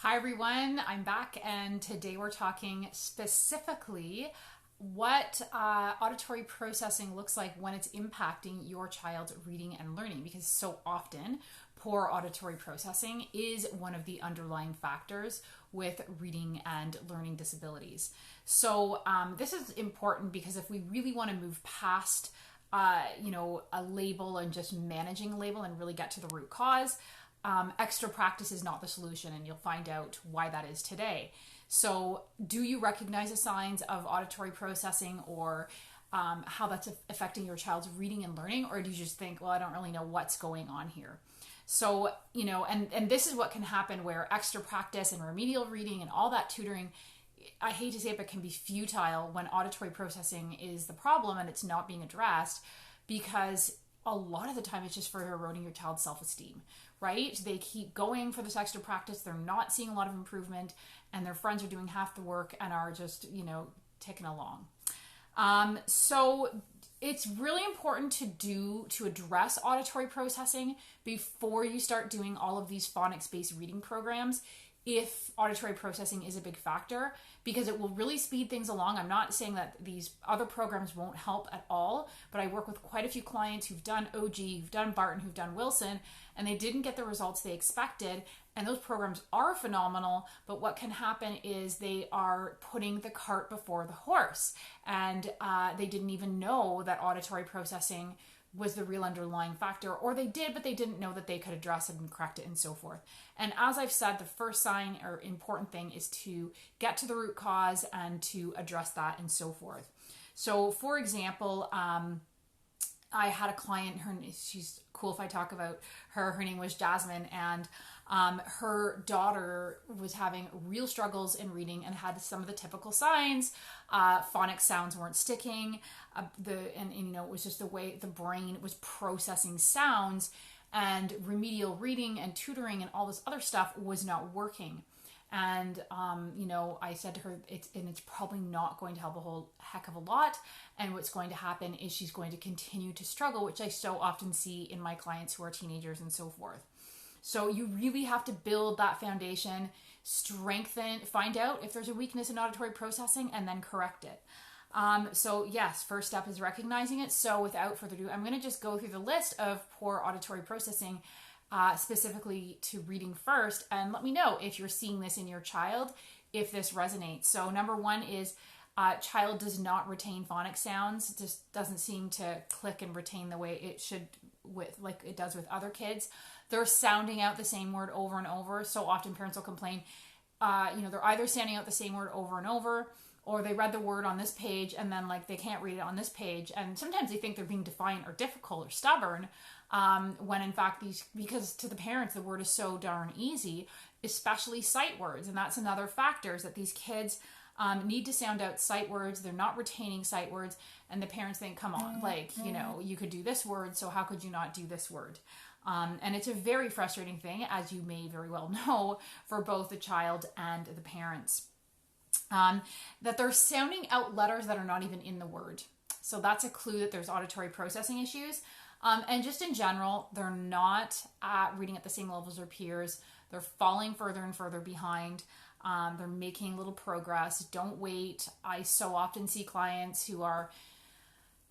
Hi everyone, I'm back and today we're talking specifically what auditory processing looks like when it's impacting your child's reading and learning, because so often poor auditory processing is one of the underlying factors with reading and learning disabilities. So this is important because if we really want to move past a label and just managing a label and really get to the root cause, extra practice is not the solution, and you'll find out why that is today. So do you recognize the signs of auditory processing or how that's affecting your child's reading and learning? Or do you just think, well, I don't really know what's going on here? So, and this is what can happen where extra practice and remedial reading and all that tutoring, I hate to say it, but can be futile when auditory processing is the problem and it's not being addressed, because a lot of the time it's just for eroding your child's self-esteem, right? They keep going for this extra practice. They're not seeing a lot of improvement, and their friends are doing half the work and are just, ticking along. So it's really important to address auditory processing before you start doing all of these phonics-based reading programs, if auditory processing is a big factor, because it will really speed things along. I'm not saying that these other programs won't help at all, but I work with quite a few clients who've done OG, who've done Barton, who've done Wilson, and they didn't get the results they expected. And those programs are phenomenal, but what can happen is they are putting the cart before the horse, and they didn't even know that auditory processing was the real underlying factor, or they did, but they didn't know that they could address it and correct it and so forth. And as I've said, the first sign or important thing is to get to the root cause and to address that and so forth. So for example, I had a client, she's cool if I talk about her. Her name was Jasmine, and her daughter was having real struggles in reading and had some of the typical signs. Phonic sounds weren't sticking. It was just the way the brain was processing sounds, and remedial reading and tutoring and all this other stuff was not working. And, I said to her, it's probably not going to help a whole heck of a lot. And what's going to happen is she's going to continue to struggle, which I so often see in my clients who are teenagers and so forth. So you really have to build that foundation, strengthen, find out if there's a weakness in auditory processing, and then correct it. So yes, first step is recognizing it. So without further ado, I'm going to just go through the list of poor auditory processing, specifically to reading first, and let me know if you're seeing this in your child, if this resonates. So number one is child does not retain phonic sounds, just doesn't seem to click and retain the way it should, like it does with other kids. They're sounding out the same word over and over. So often parents will complain, they're either sounding out the same word over and over, or they read the word on this page and then they can't read it on this page. And sometimes they think they're being defiant or difficult or stubborn, when in fact because to the parents, the word is so darn easy, especially sight words. And that's another factor, is that these kids need to sound out sight words. They're not retaining sight words. And the parents think, come on, you could do this word, so how could you not do this word? And it's a very frustrating thing, as you may very well know, for both the child and the parents. That they're sounding out letters that are not even in the word. So that's a clue that there's auditory processing issues. And just in general, they're not reading at the same level as their peers. They're falling further and further behind. They're making little progress. Don't wait. I so often see clients who are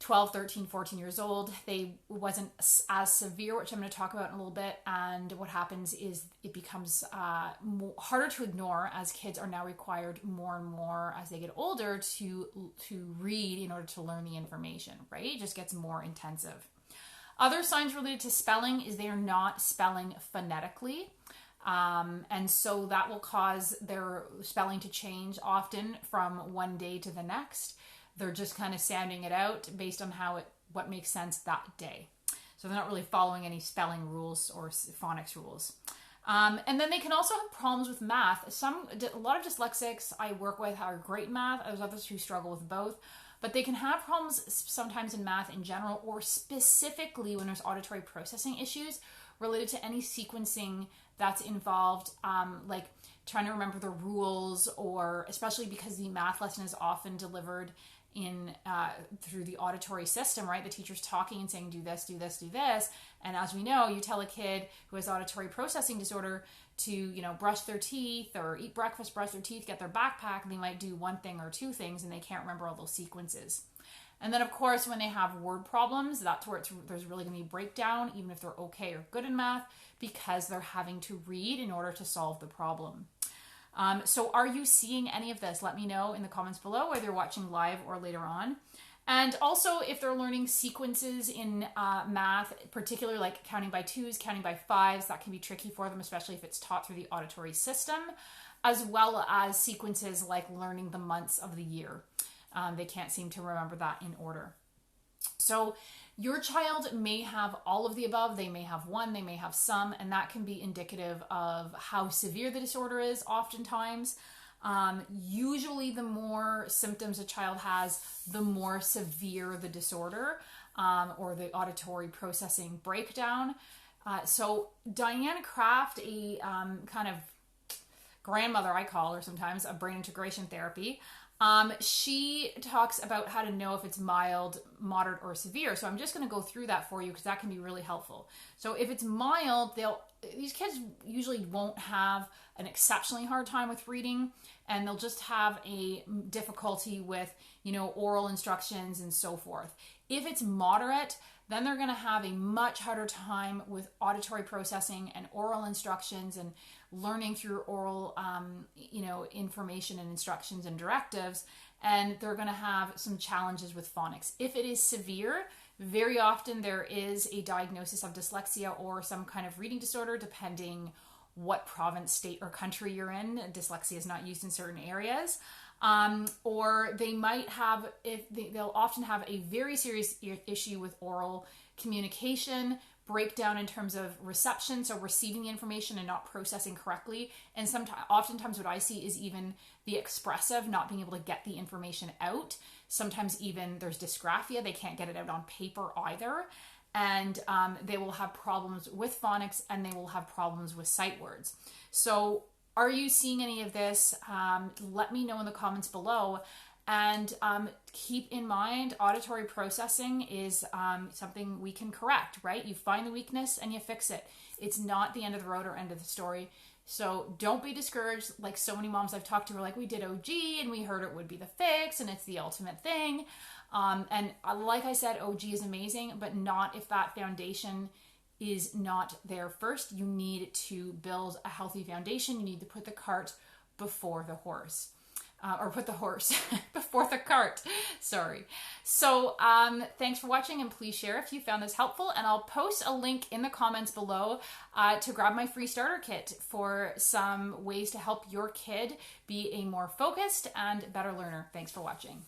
12, 13, 14 years old. They wasn't as severe, which I'm going to talk about in a little bit. And what happens is it becomes harder to ignore, as kids are now required more and more as they get older to read in order to learn the information, right? It just gets more intensive. Other signs related to spelling is they are not spelling phonetically. And so that will cause their spelling to change often from one day to the next. They're just kind of sounding it out based on what makes sense that day. So they're not really following any spelling rules or phonics rules. And then they can also have problems with math. A lot of dyslexics I work with are great in math. There's others who struggle with both. But they can have problems sometimes in math in general, or specifically when there's auditory processing issues related to any sequencing that's involved, like trying to remember the rules, or especially because the math lesson is often delivered in through the auditory system, right? The teacher's talking and saying, do this, do this, do this. And as we know, you tell a kid who has auditory processing disorder to, you know, brush their teeth or eat breakfast, brush their teeth, get their backpack, and they might do one thing or two things and they can't remember all those sequences. And then, of course, when they have word problems, that's where there's really going to be breakdown, even if they're okay or good in math, because they're having to read in order to solve the problem. So are you seeing any of this? Let me know in the comments below, whether you're watching live or later on. And also, if they're learning sequences in math, particularly like counting by twos, counting by fives, that can be tricky for them, especially if it's taught through the auditory system, as well as sequences like learning the months of the year. They can't seem to remember that in order. So your child may have all of the above. They may have one, they may have some, and that can be indicative of how severe the disorder is oftentimes. Usually the more symptoms a child has, the more severe the disorder or the auditory processing breakdown. So Diane Kraft, a kind of grandmother, I call her sometimes, of brain integration therapy, she talks about how to know if it's mild, moderate, or severe. So I'm just going to go through that for you because that can be really helpful. So if it's mild, these kids usually won't have an exceptionally hard time with reading, and they'll just have a difficulty with, you know, oral instructions and so forth. If it's moderate, then they're going to have a much harder time with auditory processing and oral instructions and learning through oral, information and instructions and directives. And they're going to have some challenges with phonics. If it is severe, very often there is a diagnosis of dyslexia or some kind of reading disorder, depending what province, state, or country you're in. Dyslexia is not used in certain areas. Or they might have, they'll often have a very serious issue with oral communication, breakdown in terms of reception, so receiving the information and not processing correctly. And oftentimes what I see is even the expressive, not being able to get the information out. Sometimes even there's dysgraphia, they can't get it out on paper either. And they will have problems with phonics, and they will have problems with sight words. So are you seeing any of this? Let me know in the comments below. And keep in mind, auditory processing is something we can correct, right? You find the weakness and you fix it. It's not the end of the road or end of the story. So don't be discouraged. Like so many moms I've talked to were like, we did OG and we heard it would be the fix and it's the ultimate thing. And like I said, OG is amazing, but not if that foundation is not there first. You need to build a healthy foundation. You need to put the cart before the horse. Or put the horse before the cart. Sorry. So thanks for watching, and please share if you found this helpful. And I'll post a link in the comments below to grab my free starter kit for some ways to help your kid be a more focused and better learner. Thanks for watching.